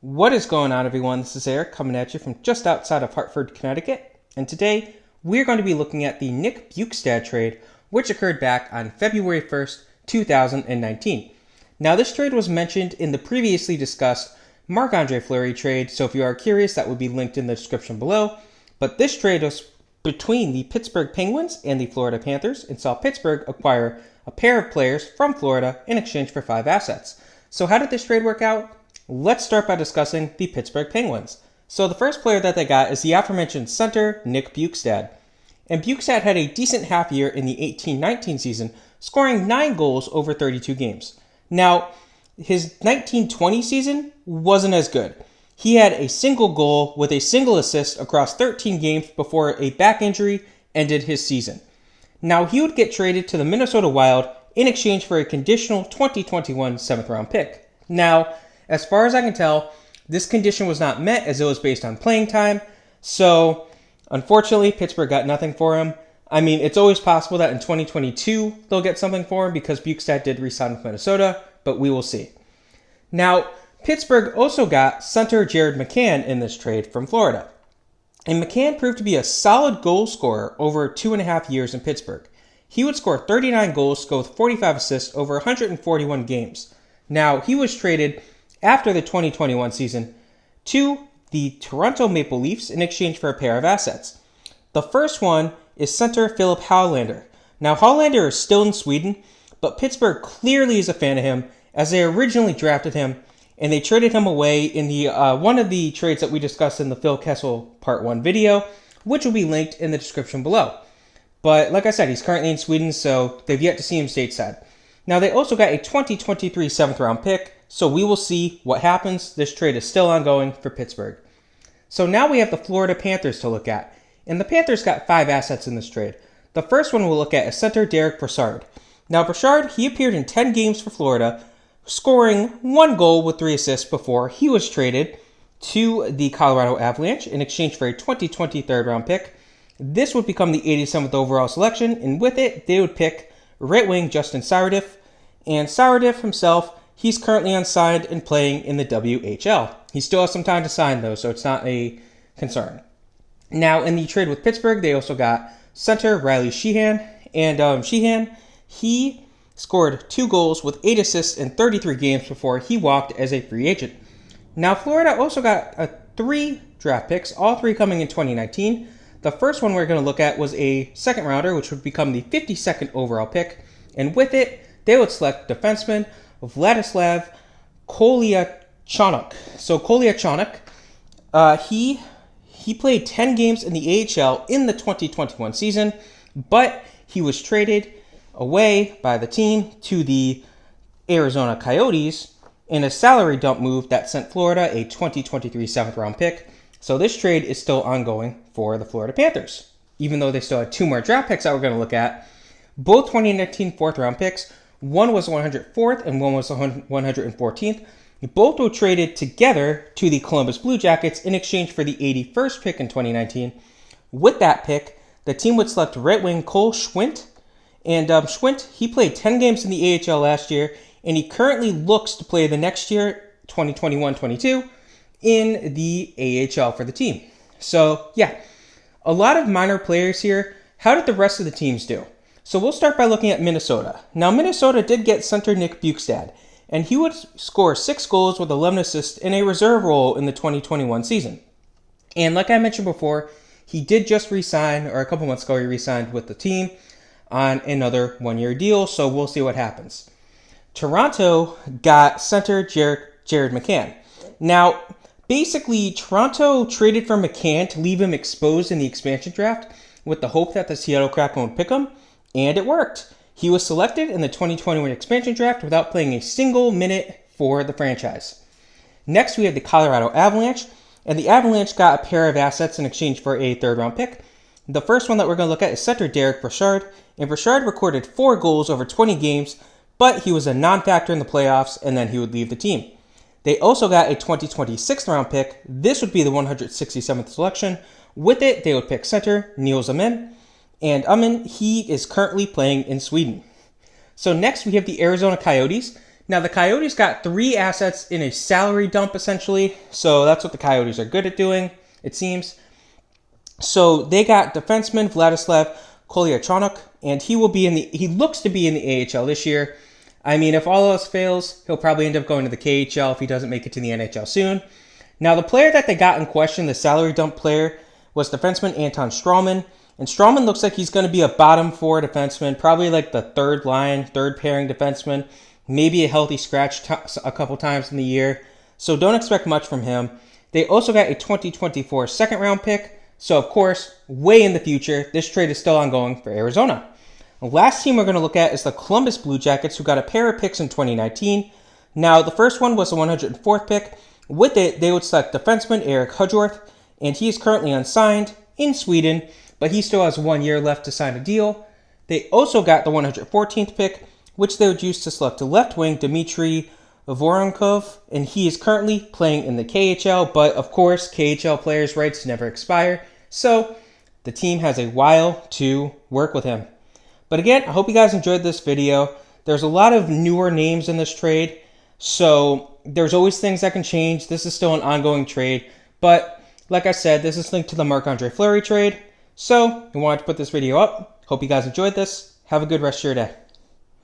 What is going on, everyone? This is Eric coming at you from just outside of Hartford, Connecticut. And today, we're going to be looking at the Nick Bjugstad trade, which occurred back on February 1st, 2019. Now, this trade was mentioned in the previously discussed Marc-Andre Fleury trade, so if you are curious, that would be linked in the description below. But this trade was between the Pittsburgh Penguins and the Florida Panthers, and saw Pittsburgh acquire a pair of players from Florida in exchange for 5 assets. So how did this trade work out? Let's start by discussing the Pittsburgh Penguins. So the first player that they got is the aforementioned center, Nick Bjugstad. And Bjugstad had a decent half year in the 18-19 season, scoring 9 goals over 32 games. Now, his 19-20 season wasn't as good. He had a single goal with a single assist across 13 games before a back injury ended his season. Now, he would get traded to the Minnesota Wild in exchange for a conditional 2021 7th round pick. Now, as far as I can tell, this condition was not met as it was based on playing time, so unfortunately, Pittsburgh got nothing for him. I mean, it's always possible that in 2022 they'll get something for him because Bjugstad did re-sign with Minnesota, but we will see. Now, Pittsburgh also got center Jared McCann in this trade from Florida. And McCann proved to be a solid goal scorer over 2.5 years in Pittsburgh. He would score 39 goals, go with 45 assists over 141 games. Now, he was traded after the 2021 season to the Toronto Maple Leafs in exchange for a pair of assets. The first one is center Philip Hallander. Now, Hallander is still in Sweden, but Pittsburgh clearly is a fan of him as they originally drafted him, and they traded him away in the one of the trades that we discussed in the Phil Kessel Part 1 video, which will be linked in the description below. But like I said, he's currently in Sweden, so they've yet to see him stateside. Now, they also got a 2023 7th round pick, so we will see what happens. This trade is still ongoing for Pittsburgh. So now we have the Florida Panthers to look at. And the Panthers got 5 assets in this trade. The first one we'll look at is center Derek Brassard. Now Brassard, he appeared in 10 games for Florida, scoring 1 goal with 3 assists before he was traded to the Colorado Avalanche in exchange for a 2020 3rd round pick. This would become the 87th overall selection, and with it, they would pick right wing Justin Saradiff. And Saradiff himself, he's currently unsigned and playing in the WHL. He still has some time to sign, though, so it's not a concern. Now, in the trade with Pittsburgh, they also got center Riley Sheahan. And Sheahan, he scored 2 goals with 8 assists in 33 games before he walked as a free agent. Now, Florida also got 3 draft picks, all 3 coming in 2019. The first one we're going to look at was a second rounder, which would become the 52nd overall pick. And with it, they would select defenseman Vladislav Kolyachonok. So Kolyachonok, he played 10 games in the AHL in the 2021 season, but he was traded away by the team to the Arizona Coyotes in a salary dump move that sent Florida a 2023 7th round pick. So this trade is still ongoing for the Florida Panthers. Even though they still had 2 more draft picks that we're going to look at, both 2019 4th round picks, one was 104th and one was 114th. Both were traded together to the Columbus Blue Jackets in exchange for the 81st pick in 2019. With that pick, the team would select right wing Cole Schwindt. And Schwindt, he played 10 games in the AHL last year, and he currently looks to play the next year, 2021-22, in the AHL for the team. So, yeah, a lot of minor players here. How did the rest of the teams do? So we'll start by looking at Minnesota. Now, Minnesota did get center Nick Bjugstad, and he would score 6 goals with 11 assists in a reserve role in the 2021 season. And like I mentioned before, he did just re-sign, or a couple months ago he re-signed with the team on another 1-year deal, so we'll see what happens. Toronto got center Jared McCann. Now, basically, Toronto traded for McCann to leave him exposed in the expansion draft with the hope that the Seattle Kraken would pick him, and it worked. He was selected in the 2021 expansion draft without playing a single minute for the franchise. Next, we have the Colorado Avalanche, and the Avalanche got a pair of assets in exchange for a 3rd round pick. The first one that we're going to look at is center Derek Brassard, and Brassard recorded 4 goals over 20 games, but he was a non-factor in the playoffs, and then he would leave the team. They also got a 2020 6th round pick. This would be the 167th selection. With it, they would pick center Niels Amen, and Amen, he is currently playing in Sweden. So next we have the Arizona Coyotes. Now, the Coyotes got 3 assets in a salary dump, essentially. So that's what the Coyotes are good at doing, it seems. So they got defenseman Vladislav Kolyachonok, and he looks to be in the AHL this year. I mean, if all else fails, he'll probably end up going to the KHL if he doesn't make it to the NHL soon. Now, the player that they got in question, the salary dump player, was defenseman Anton Strawman. And Strawman looks like he's going to be a bottom 4 defenseman, probably like the third pairing defenseman, maybe a healthy scratch a couple times in the year. So don't expect much from him. They also got a 2024 second round pick. So, of course, way in the future, this trade is still ongoing for Arizona. The last team we're going to look at is the Columbus Blue Jackets, who got a pair of picks in 2019. Now, the first one was the 104th pick. With it, they would select defenseman Eric Hudworth, and he is currently unsigned in Sweden, but he still has 1 year left to sign a deal. They also got the 114th pick, which they would use to select a left wing Dmitry Voronkov, and he is currently playing in the KHL, but of course, KHL players' rights never expire, so the team has a while to work with him. But again, I hope you guys enjoyed this video. There's a lot of newer names in this trade, so there's always things that can change. This is still an ongoing trade, but like I said, this is linked to the Marc-Andre Fleury trade, so I wanted to put this video up. Hope you guys enjoyed this. Have a good rest of your day.